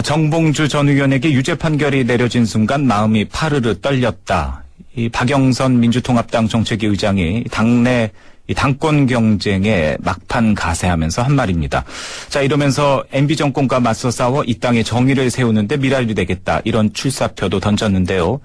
정봉주 전 의원에게 유죄 판결이 내려진 순간 마음이 파르르 떨렸다. 이 박영선 민주통합당 정책위 의장이 당내 이 당권 경쟁에 막판 가세하면서 한 말입니다. 자, 이러면서 MB 정권과 맞서 싸워 이 땅에 정의를 세우는데 미랄이 되겠다. 이런 출사표도 던졌는데요.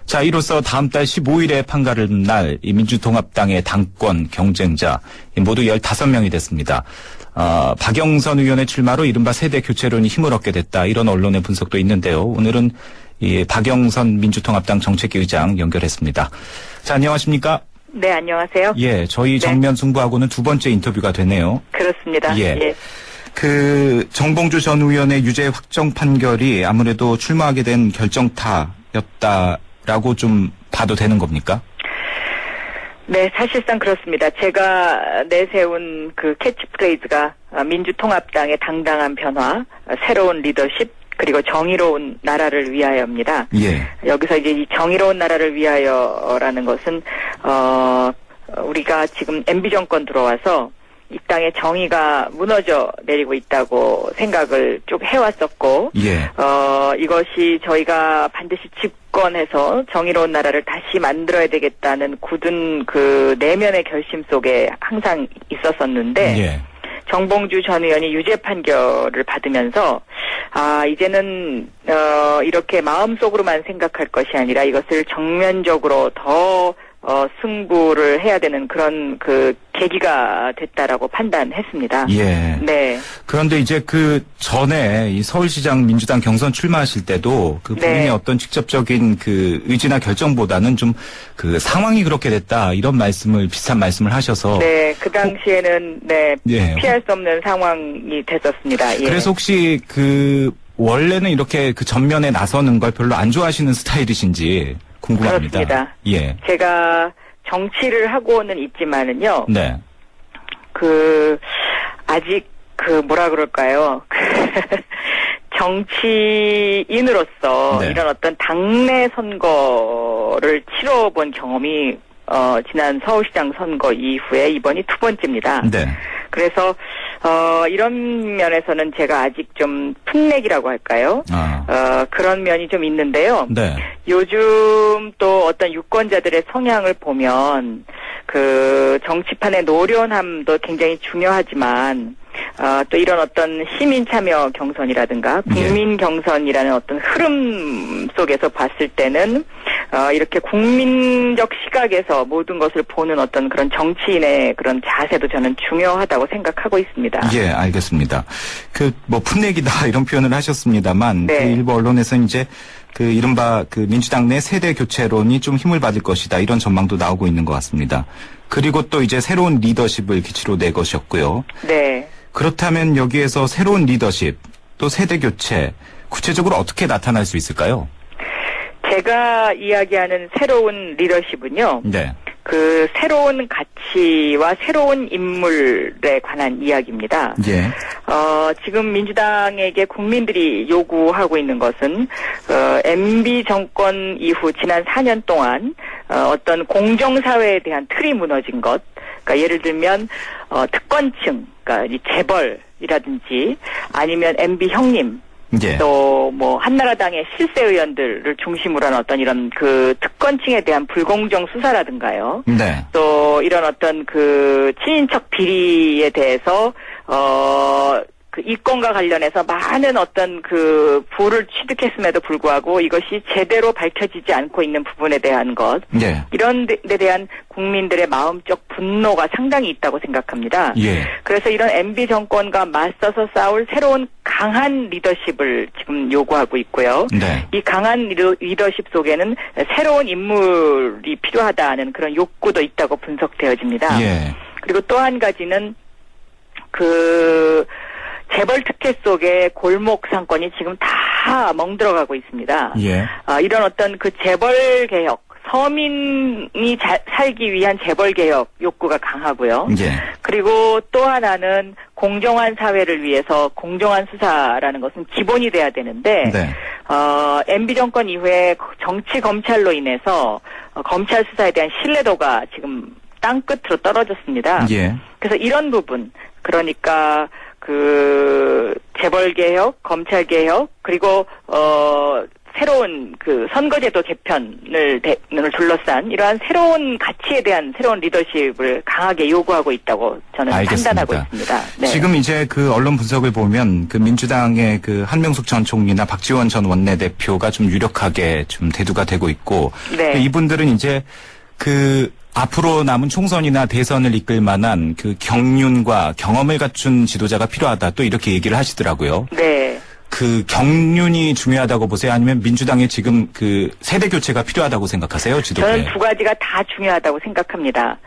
자, 이로써 다음 달 15일에 판가름 날 이 민주통합당의 당권 경쟁자 모두 15명이 됐습니다. 박영선 의원의 출마로 이른바 세대 교체론이 힘을 얻게 됐다. 이런 언론의 분석도 있는데요. 오늘은 이 박영선 민주통합당 정책위 의장 연결했습니다. 자, 안녕하십니까? 네, 안녕하세요. 예, 저희 정면 승부하고는 두 번째 인터뷰가 되네요. 그렇습니다. 예. 정봉주 전 의원의 유죄 확정 판결이 아무래도 출마하게 된 결정타였다라고 좀 봐도 되는 겁니까? 네, 사실상 그렇습니다. 제가 내세운 그 캐치프레이즈가 민주통합당의 당당한 변화, 새로운 리더십, 그리고 정의로운 나라를 위하여입니다. 예. 여기서 이제 이 정의로운 나라를 위하여라는 것은 우리가 지금 MB 정권 들어와서 이 땅에 정의가 무너져 내리고 있다고 생각을 쭉 해왔었고, 예. 이것이 저희가 반드시 집권해서 정의로운 나라를 다시 만들어야 되겠다는 굳은 그 내면의 결심 속에 항상 있었었는데, 예. 정봉주 전 의원이 유죄 판결을 받으면서 이제는 이렇게 마음속으로만 생각할 것이 아니라 이것을 정면적으로 더 승부를 해야 되는 그런 그 계기가 됐다라고 판단했습니다. 예. 네. 그런데 이제 그 전에 이 서울시장 민주당 경선 출마하실 때도 그 본인의 네. 어떤 직접적인 그 의지나 결정보다는 좀 그 상황이 그렇게 됐다 이런 비슷한 말씀을 하셔서. 네. 그 당시에는 예. 피할 수 없는 상황이 됐었습니다. 예. 그래서 혹시 원래는 이렇게 그 전면에 나서는 걸 별로 안 좋아하시는 스타일이신지 궁금합니다. 그렇습니다. 예. 제가 정치를 하고는 있지만은요. 네. 아직 뭐라 그럴까요? 정치인으로서 네. 이런 어떤 당내 선거를 치러본 경험이 지난 서울시장 선거 이후에 이번이 두 번째입니다. 네. 그래서 이런 면에서는 제가 아직 좀 풋내기라고 할까요? 그런 면이 좀 있는데요. 네. 요즘 또 어떤 유권자들의 성향을 보면 그 정치판의 노련함도 굉장히 중요하지만 또 이런 어떤 시민 참여 경선이라든가 국민 경선이라는 어떤 흐름 속에서 봤을 때는 이렇게 국민적 시각에서 모든 것을 보는 어떤 그런 정치인의 그런 자세도 저는 중요하다고 생각하고 있습니다. 예, 알겠습니다. 풋내기다 이런 표현을 하셨습니다만, 네. 그 일부 언론에서는 이제 이른바 민주당 내 세대 교체론이 좀 힘을 받을 것이다 이런 전망도 나오고 있는 것 같습니다. 그리고 또 이제 새로운 리더십을 기치로 내것이었고요. 네. 그렇다면 여기에서 새로운 리더십, 또 세대 교체, 구체적으로 어떻게 나타날 수 있을까요? 제가 이야기하는 새로운 리더십은요. 네. 그 새로운 가치와 새로운 인물에 관한 이야기입니다. 예. 지금 민주당에게 국민들이 요구하고 있는 것은 MB 정권 이후 지난 4년 동안 어떤 공정사회에 대한 틀이 무너진 것, 그러니까 예를 들면 특권층, 그러니까 이 재벌이라든지 아니면 MB 형님, 예. 또 한나라당의 실세 의원들을 중심으로 한 어떤 이런 그 특권층에 대한 불공정 수사라든가요. 네. 또 이런 어떤 그 친인척 비리에 대해서 그 이권과 관련해서 많은 어떤 그 부를 취득했음에도 불구하고 이것이 제대로 밝혀지지 않고 있는 부분에 대한 것. 예. 이런 데 대한 국민들의 마음적 분노가 상당히 있다고 생각합니다. 예. 그래서 이런 MB 정권과 맞서서 싸울 새로운 강한 리더십을 지금 요구하고 있고요. 네. 이 강한 리더십 속에는 새로운 인물이 필요하다는 그런 욕구도 있다고 분석되어집니다. 예. 그리고 또 한 가지는 재벌 특혜 속에 골목 상권이 지금 다 멍들어가고 있습니다. 예. 이런 어떤 그 재벌 개혁, 서민이 살기 위한 재벌 개혁 욕구가 강하고요. 예. 그리고 또 하나는 공정한 사회를 위해서 공정한 수사라는 것은 기본이 돼야 되는데, 네. MB 정권 이후에 정치 검찰로 인해서 검찰 수사에 대한 신뢰도가 지금 땅끝으로 떨어졌습니다. 예. 그래서 이런 부분, 그러니까 그 재벌개혁, 검찰개혁, 그리고 새로운 그 선거제도 개편을 둘러싼 이러한 새로운 가치에 대한 새로운 리더십을 강하게 요구하고 있다고 저는 알겠습니다. 판단하고 있습니다. 네. 지금 이제 그 언론 분석을 보면 그 민주당의 그 한명숙 전 총리나 박지원 전 원내대표가 좀 유력하게 좀 대두가 되고 있고 네. 이분들은 이제 그 앞으로 남은 총선이나 대선을 이끌 만한 그 경륜과 경험을 갖춘 지도자가 필요하다 또 이렇게 얘기를 하시더라고요. 네. 그 경륜이 중요하다고 보세요? 아니면 민주당의 지금 그 세대 교체가 필요하다고 생각하세요? 지도부에? 저는 두 가지가 다 중요하다고 생각합니다.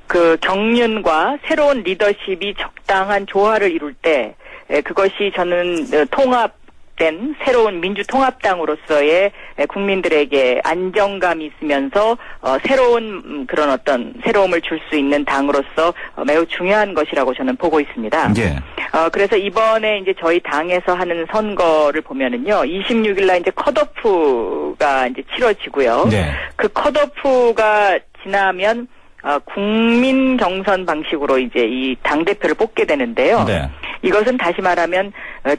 그 경륜과 새로운 리더십이 적당한 조화를 이룰 때 그것이 저는 통합된 새로운 민주통합당으로서의 국민들에게 안정감이 있으면서 새로운 그런 어떤 새로움을 줄 수 있는 당으로서 매우 중요한 것이라고 저는 보고 있습니다. 예. 그래서 이번에 이제 저희 당에서 하는 선거를 보면은요, 26일 날 이제 컷오프가 이제 치러지고요. 네. 그 컷오프가 지나면 국민 경선 방식으로 이제 이 당대표를 뽑게 되는데요. 네. 이것은 다시 말하면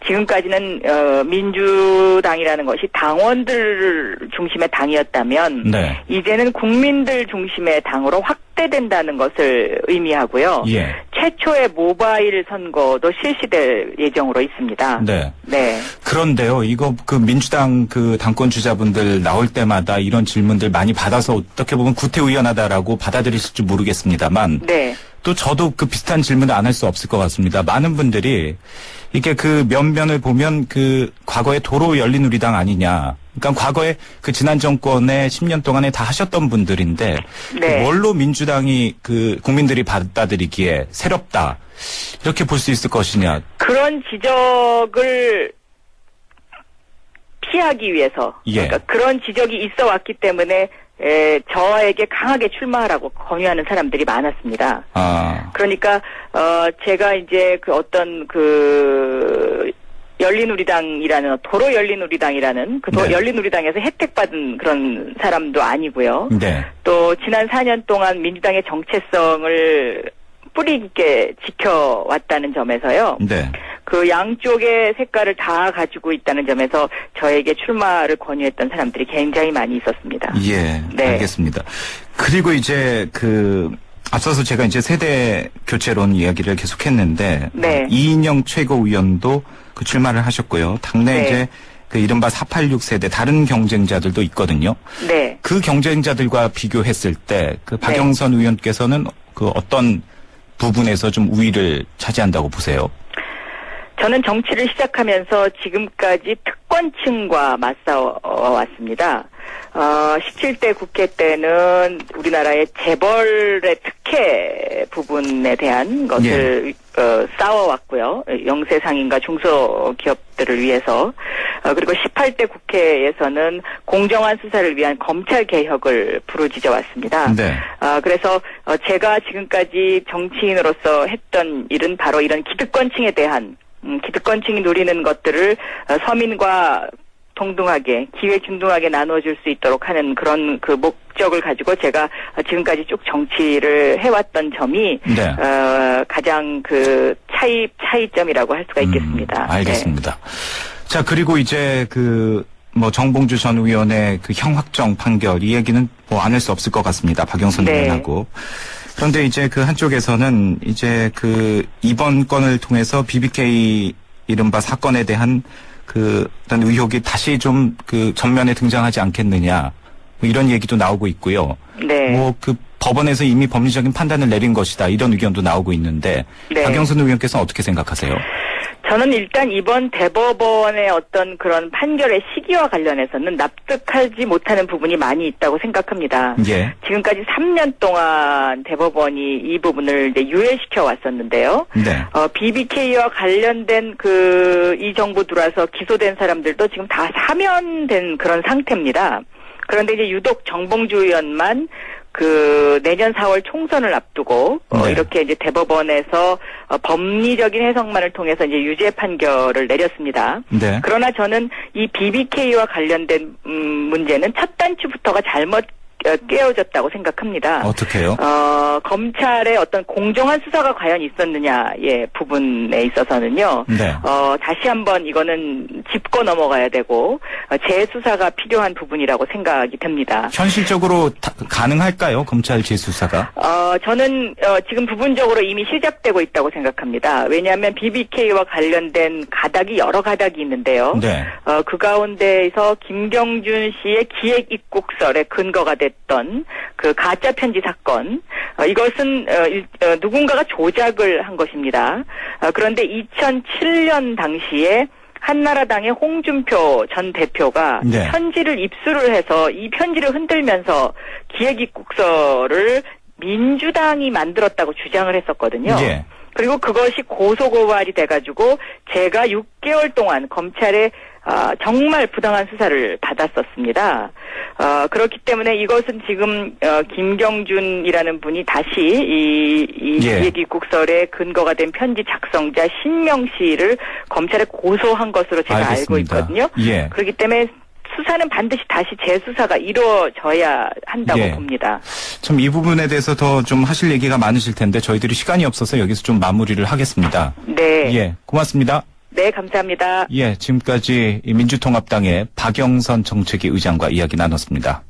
지금까지는 민주당이라는 것이 당원들 중심의 당이었다면 네. 이제는 국민들 중심의 당으로 확대된다는 것을 의미하고요. 예. 최초의 모바일 선거도 실시될 예정으로 있습니다. 네. 네. 그런데요, 이거 그 민주당 그 당권 주자분들 나올 때마다 이런 질문들 많이 받아서 어떻게 보면 구태의연하다라고 받아들이실지 모르겠습니다만, 네. 또 저도 그 비슷한 질문을 안 할 수 없을 것 같습니다. 많은 분들이 이게 그 면면을 보면 그 과거에 도로 열린우리당 아니냐. 그러니까 과거에 그 지난 정권에 10년 동안에 다 하셨던 분들인데 네. 뭘로 민주당이 그 국민들이 받아들이기에 새롭다. 이렇게 볼 수 있을 것이냐. 그런 지적을 피하기 위해서 예. 그러니까 그런 지적이 있어 왔기 때문에 저에게 강하게 출마하라고 권유하는 사람들이 많았습니다. 그러니까 제가 이제 그 어떤 그 열린우리당이라는 도로 열린우리당이라는 그 네. 열린우리당에서 혜택받은 그런 사람도 아니고요. 네. 또 지난 4년 동안 민주당의 정체성을 뿌리 깊게 지켜왔다는 점에서요. 네. 그 양쪽의 색깔을 다 가지고 있다는 점에서 저에게 출마를 권유했던 사람들이 굉장히 많이 있었습니다. 예. 네. 알겠습니다. 그리고 이제 그 앞서서 제가 이제 세대 교체론 이야기를 계속했는데 네. 이인영 최고위원도 그 출마를 하셨고요. 당내 네. 이제 그 이른바 486 세대 다른 경쟁자들도 있거든요. 네. 그 경쟁자들과 비교했을 때 그 박영선 의원께서는 그 어떤 부분에서 좀 우위를 차지한다고 보세요? 저는 정치를 시작하면서 지금까지 특권층과 맞서왔습니다. 17대 국회 때는 우리나라의 재벌의 특혜 부분에 대한 것을 싸워왔고요. 영세상인과 중소기업들을 위해서. 그리고 18대 국회에서는 공정한 수사를 위한 검찰 개혁을 부르짖어 왔습니다. 네. 그래서 제가 지금까지 정치인으로서 했던 일은 바로 이런 기득권층에 대한 기득권층이 누리는 것들을 서민과 동등하게 기회균등하게 나눠줄 수 있도록 하는 그런 그 목적을 가지고 제가 지금까지 쭉 정치를 해왔던 점이 네. 가장 그 차이점이라고 할 수가 있겠습니다. 알겠습니다. 네. 자, 그리고 이제 그 뭐 정봉주 전 의원의 그 형 확정 판결 이 얘기는 뭐 안 할 수 없을 것 같습니다. 박영선 네. 의원하고. 그런데 이제 그 한쪽에서는 이제 그 이번 건을 통해서 BBK 이른바 사건에 대한 그 어떤 의혹이 다시 좀 그 전면에 등장하지 않겠느냐 뭐 이런 얘기도 나오고 있고요. 네. 뭐 그 법원에서 이미 법리적인 판단을 내린 것이다 이런 의견도 나오고 있는데 네. 박영선 의원께서는 어떻게 생각하세요? 저는 일단 이번 대법원의 어떤 그런 판결의 시기와 관련해서는 납득하지 못하는 부분이 많이 있다고 생각합니다. 예. 지금까지 3년 동안 대법원이 이 부분을 이제 유예시켜 왔었는데요. 네. BBK와 관련된 이 정부 들어와서 기소된 사람들도 지금 다 사면된 그런 상태입니다. 그런데 이제 유독 정봉주 의원만 내년 4월 총선을 앞두고 네. 이렇게 이제 대법원에서 법리적인 해석만을 통해서 이제 유죄 판결을 내렸습니다. 네. 그러나 저는 이 BBK와 관련된 문제는 첫 단추부터가 잘못 깨어졌다고 생각합니다. 어떻게요? 검찰의 어떤 공정한 수사가 과연 있었느냐의 부분에 있어서는요. 네. 다시 한번 이거는 짚고 넘어가야 되고 재수사가 필요한 부분이라고 생각이 됩니다. 현실적으로 가능할까요? 검찰 재수사가? 저는 지금 부분적으로 이미 시작되고 있다고 생각합니다. 왜냐하면 BBK와 관련된 가닥이 여러 가닥이 있는데요. 네. 그 가운데에서 김경준 씨의 기획 입국설에 근거가 됐던 그 가짜 편지 사건, 이것은 누군가가 조작을 한 것입니다. 그런데 2007년 당시에 한나라당의 홍준표 전 대표가 네. 편지를 입수를 해서 이 편지를 흔들면서 기획 입국설을 민주당이 만들었다고 주장을 했었거든요. 예. 그리고 그것이 고소고발이 돼가지고 제가 6개월 동안 검찰에 정말 부당한 수사를 받았었습니다. 그렇기 때문에 이것은 지금 김경준이라는 분이 다시 이 예. 기획입국설에 근거가 된 편지 작성자 신명 씨를 검찰에 고소한 것으로 제가 알고 알겠습니다. 있거든요. 예. 그렇기 때문에 수사는 반드시 다시 재수사가 이루어져야 한다고 예. 봅니다. 참 이 부분에 대해서 더 좀 하실 얘기가 많으실 텐데 저희들이 시간이 없어서 여기서 좀 마무리를 하겠습니다. 네. 예, 고맙습니다. 네, 감사합니다. 예, 지금까지 이 민주통합당의 박영선 정책위 의장과 이야기 나눴습니다.